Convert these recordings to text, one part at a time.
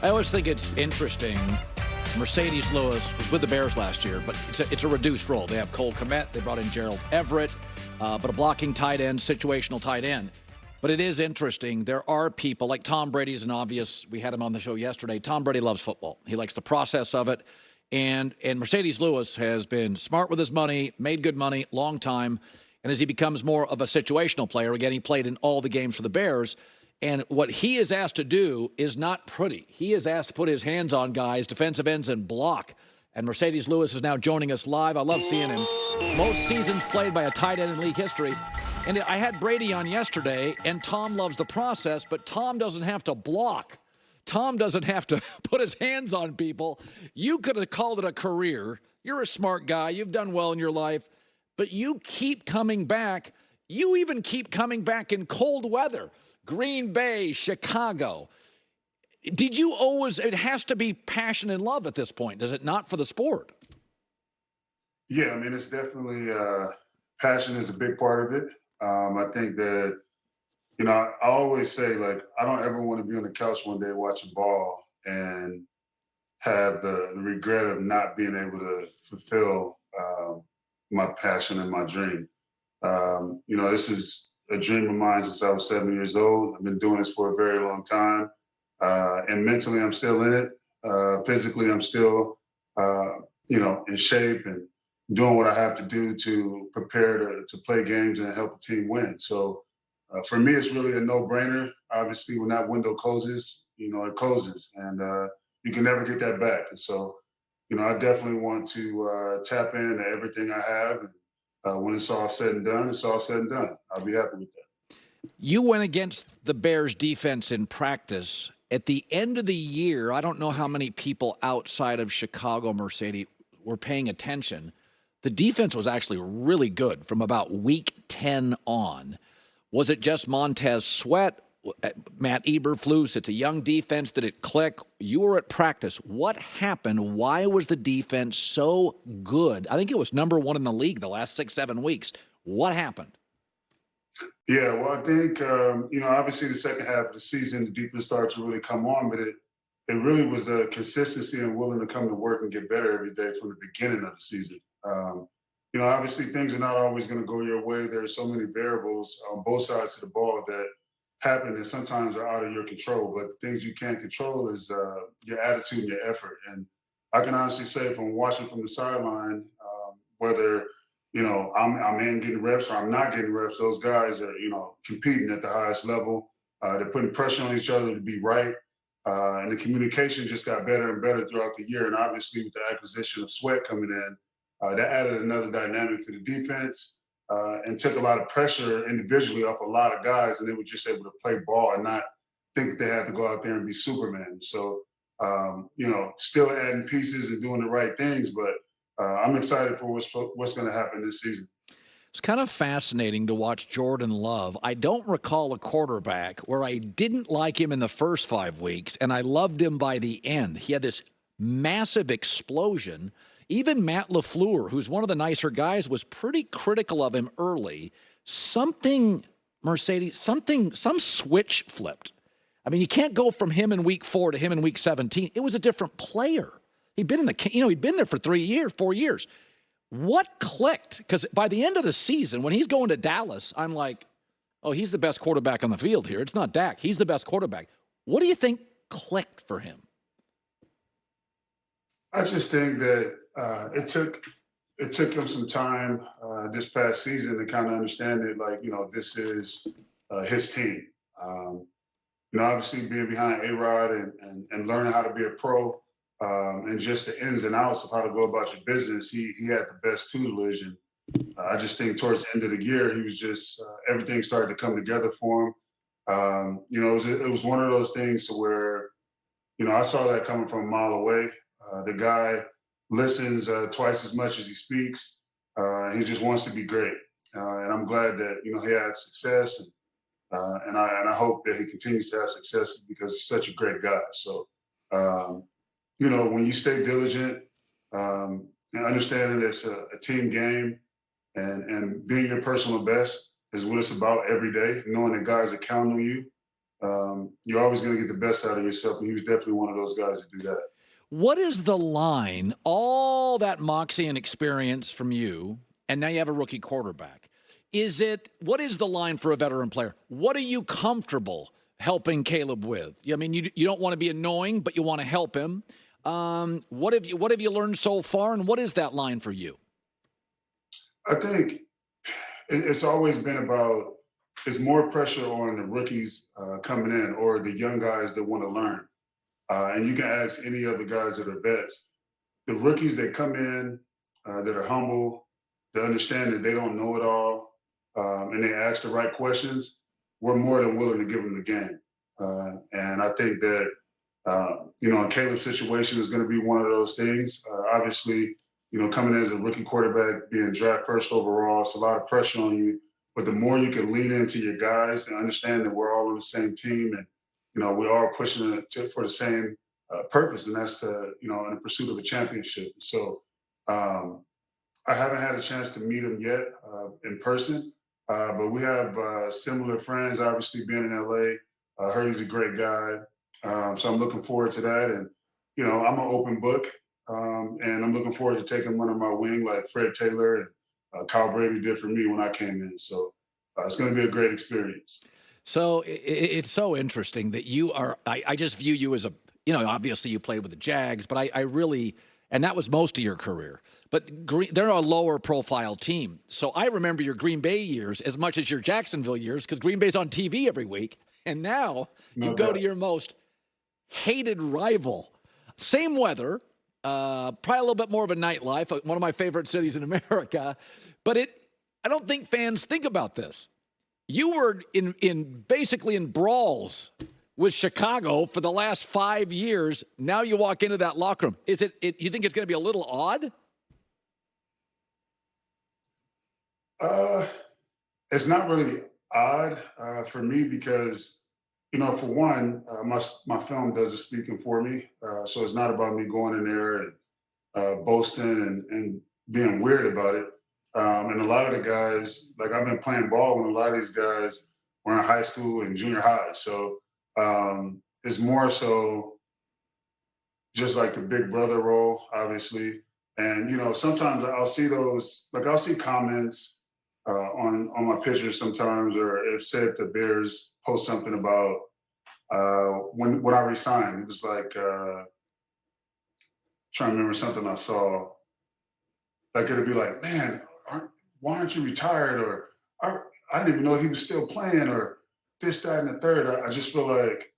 I always think it's interesting. Marcedes Lewis was with the Bears last year, but it's a reduced role. They have Cole Kmet. They brought in Gerald Everett, but a blocking tight end, situational tight end. But it is interesting. There are people like Tom Brady's an obvious. We had him on the show yesterday. Tom Brady loves football. He likes the process of it. And Marcedes Lewis has been smart with his money, made good money, long time. And as he becomes more of a situational player, again, he played in all the games for the Bears. And what he is asked to do is not pretty. He is asked to put his hands on guys, defensive ends, and block. And Marcedes Lewis is now joining us live. I love seeing him. Most seasons played by a tight end in league history. And I had Brady on yesterday, and Tom loves the process, but Tom doesn't have to block. Tom doesn't have to put his hands on people. You could have called it a career. You're a smart guy. You've done well in your life. But you keep coming back. You even keep coming back in cold weather. Green Bay, Chicago. Did you always, it has to be passion and love at this point, does it not, for the sport? Yeah, I mean, it's definitely, passion is a big part of it. I think that, I always say, like, I don't ever want to be on the couch one day watching ball and have the regret of not being able to fulfill my passion and my dream. This is a dream of mine since I was 7 years old. I've been doing this for a very long time. And mentally, I'm still in it. Physically, I'm still, in shape and doing what I have to do to prepare to play games and help a team win. So for me, it's really a no-brainer. Obviously, when that window closes, it closes. And you can never get that back. And so, I definitely want to tap into everything I have. And when it's all said and done, it's all said and done. I'll be happy with that. You went against the Bears defense in practice. At the end of the year, I don't know how many people outside of Chicago, Marcedes, were paying attention. The defense was actually really good from about week 10 on. Was it just Montez Sweat, Matt Eberflus? It's a young defense. Did it click? You were at practice. What happened? Why was the defense so good? I think it was number one in the league the last 6-7 weeks. What happened? Yeah, well, I think, obviously the second half of the season, the defense started to really come on, but it really was the consistency and willing to come to work and get better every day from the beginning of the season. Obviously things are not always going to go your way. There are so many variables on both sides of the ball that happen and sometimes are out of your control. But the things you can't control is your attitude and your effort. And I can honestly say from watching from the sideline, whether I'm in getting reps or I'm not getting reps, those guys are, competing at the highest level. They're putting pressure on each other to be right. And the communication just got better and better throughout the year. And obviously with the acquisition of Sweat coming in, that added another dynamic to the defense and took a lot of pressure individually off a lot of guys. And they were just able to play ball and not think that they had to go out there and be Superman. So, still adding pieces and doing the right things, but I'm excited for what's going to happen this season. It's kind of fascinating to watch Jordan Love. I don't recall a quarterback where I didn't like him in the first 5 weeks, and I loved him by the end. He had this massive explosion. Even Matt LaFleur, who's one of the nicer guys, was pretty critical of him early. Some switch flipped. I mean, you can't go from him in week 4 to him in week 17. It was a different player. He'd been he'd been there for 4 years. What clicked? Because by the end of the season, when he's going to Dallas, I'm like, oh, he's the best quarterback on the field here. It's not Dak. He's the best quarterback. What do you think clicked for him? I just think that it took him some time this past season to kind of understand it. Like, this is his team. Obviously being behind A-Rod and learning how to be a pro. And just the ins and outs of how to go about your business, he had the best tutelage. And I just think towards the end of the year, he was just everything started to come together for him. It was one of those things to where, I saw that coming from a mile away. The guy listens twice as much as he speaks. He just wants to be great. And I'm glad that, he had success. And I hope that he continues to have success because he's such a great guy. So, when you stay diligent and understanding it's a team game and being your personal best is what it's about every day, knowing that guys are counting on you you're always going to get the best out of yourself. And he was definitely one of those guys to do that. What is the line? All that moxie and experience from you, and now you have a rookie quarterback. What is the line for a veteran player? What are you comfortable helping Caleb with? I mean, you don't want to be annoying, but you want to help him. What have you learned so far, and what is that line for you? I think it's always been about, it's more pressure on the rookies coming in or the young guys that want to learn. And you can ask any of the guys that are vets. The rookies that come in that are humble, that understand that they don't know it all, and they ask the right questions, we're more than willing to give them the game. And I think that, in Caleb's situation is going to be one of those things. Obviously, coming in as a rookie quarterback, being drafted first overall, it's a lot of pressure on you. But the more you can lean into your guys and understand that we're all on the same team and, we're all pushing it for the same purpose, and that's in the pursuit of a championship. So I haven't had a chance to meet him yet in person, but we have similar friends, obviously being in LA. I heard he's a great guy. So I'm looking forward to that. And, I'm an open book, and I'm looking forward to taking one on my wing like Fred Taylor and Kyle Brady did for me when I came in. So it's going to be a great experience. So it's so interesting that you are. I just view you as obviously you played with the Jags, but I really, and that was most of your career. But they're a lower profile team. So I remember your Green Bay years as much as your Jacksonville years because Green Bay's on TV every week. And now you go to your most hated rival. Same weather, probably a little bit more of a nightlife, one of my favorite cities in America. But I don't think fans think about this. You were basically in brawls with Chicago for the last 5 years. Now you walk into that locker room. You think it's going to be a little odd? It's not really odd for me because, for one, my film does the speaking for me. So it's not about me going in there and boasting and being weird about it. And a lot of the guys, like I've been playing ball when a lot of these guys were in high school and junior high. So it's more so just like the big brother role, obviously. And, sometimes I'll see I'll see comments on my pictures sometimes, or if say if the Bears post something about when I resigned, it was like, trying to remember something I saw. Like it'd be like, man, why aren't you retired? Or I didn't even know he was still playing, or this, that, and the third. I just feel like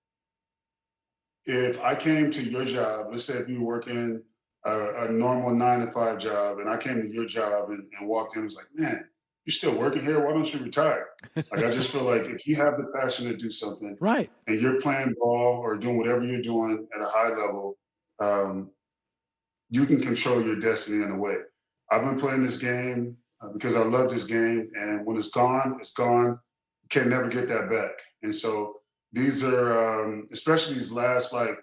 if I came to your job, let's say if you were working a normal 9-to-5 job, and I came to your job and walked in and was like, man, you're still working here? Why don't you retire? Like, I just feel like if you have the passion to do something, right, and you're playing ball or doing whatever you're doing at a high level, you can control your destiny in a way. I've been playing this game because I love this game, and when it's gone, it's gone. You can never get that back. And so these are, especially these last like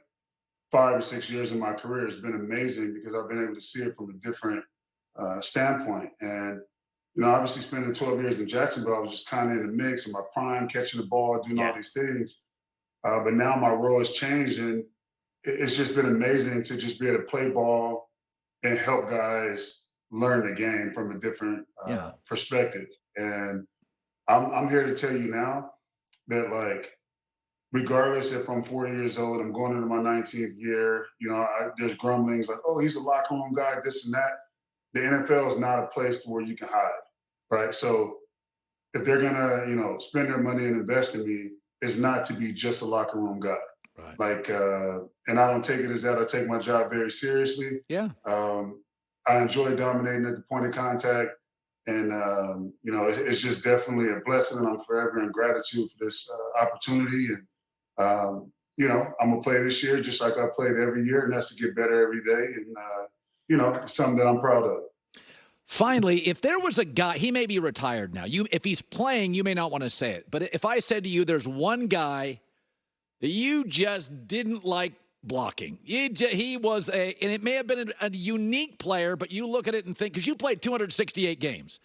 5 or 6 years of my career, has been amazing because I've been able to see it from a different standpoint. And obviously spending 12 years in Jacksonville, I was just kind of in the mix in my prime, catching the ball, doing all these things. But now my role has changed, and it's just been amazing to just be able to play ball and help guys learn the game from a different perspective. And I'm here to tell you now that, like, regardless if I'm 40 years old, I'm going into my 19th year, there's grumblings like, oh, he's a locker room guy, this and that. The NFL is not a place where you can hide, right? So if they're gonna, spend their money and invest in me, it's not to be just a locker room guy. right. Like, and I don't take it as that. I take my job very seriously. Yeah. I enjoy dominating at the point of contact, and it's just definitely a blessing, and I'm forever in gratitude for this opportunity. And I'm gonna play this year just like I played every year, and that's to get better every day. And it's something that I'm proud of. Finally, if there was a guy, he may be retired now. If he's playing, you may not want to say it. But if I said to you, there's one guy that you just didn't like blocking. He was and it may have been a unique player, but you look at it and think, because you played 268 games,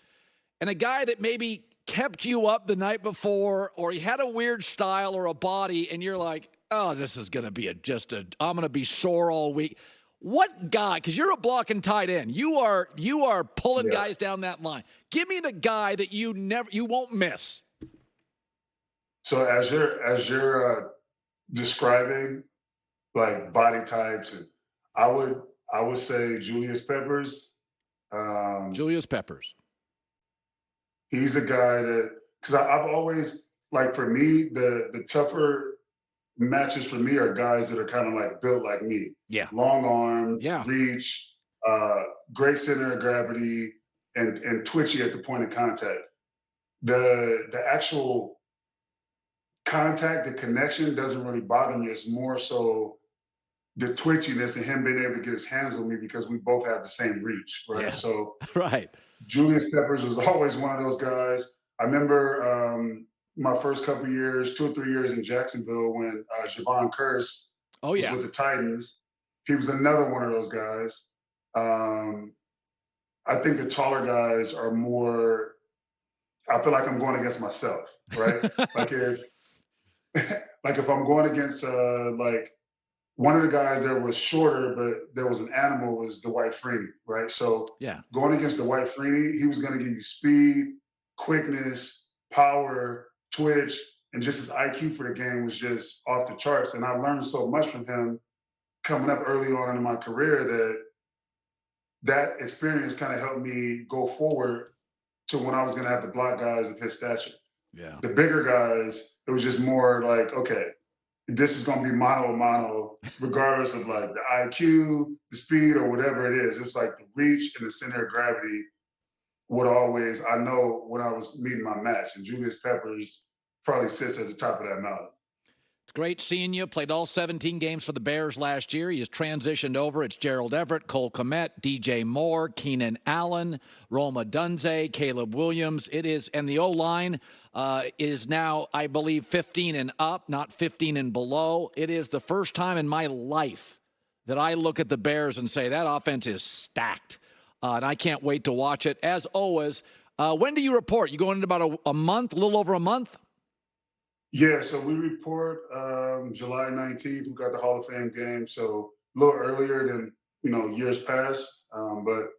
and a guy that maybe kept you up the night before, or he had a weird style or a body, and you're like, oh, this is going to be I'm going to be sore all week. What guy? Because you're a blocking tight end. You are pulling Yeah. guys down that line. Give me the guy that you won't miss. So as you're describing like body types, and I would I would say Julius Peppers. Um, Julius Peppers. he's a guy that because I've always like for me the tougher matches for me are guys that are kind of like built like me, Yeah. long arms, Yeah. reach, uh, great center of gravity, and twitchy at the point of contact. The actual contact, the connection doesn't really bother me. It's more so the twitchiness and him being able to get his hands on me because we both have the same reach, right? Yeah. So Right. Julius Peppers was always one of those guys. I remember my first couple years, 2 or 3 years in Jacksonville when Javon Curse Oh, was yeah. with the Titans. He was another one of those guys. Um, I think the taller guys are more. I feel like I'm going against myself, right? Like if like if I'm going against like one of the guys that was shorter, but there was an animal was Dwight Freeney, right? So Yeah. going against Dwight Freeney, he was going to give you speed, quickness, power, twitch, and just his IQ for the game was just off the charts. And I learned so much from him coming up early on in my career that that experience kind of helped me go forward to when I was going to have to block guys of his stature. Yeah. The bigger guys, it was just more like, okay, this is going to be mano a mano, regardless of like the IQ, the speed, or whatever it is. It's like the reach and the center of gravity would always, I know when I was meeting my match, and Julius Peppers probably sits at the top of that mountain. It's great seeing you. Played all 17 games for the Bears last year. He has transitioned over. It's Gerald Everett, Cole Kmet, DJ Moore, Keenan Allen, Roma Dunze, Caleb Williams. It is, and the O-line is now, I believe, 15 and up, not 15 and below. It is the first time in my life that I look at the Bears and say that offense is stacked. And I can't wait to watch it. As always, when do you report? You going in about a month, a little over a month? Yeah, so we report July 19th. We got the Hall of Fame game, so a little earlier than years past. But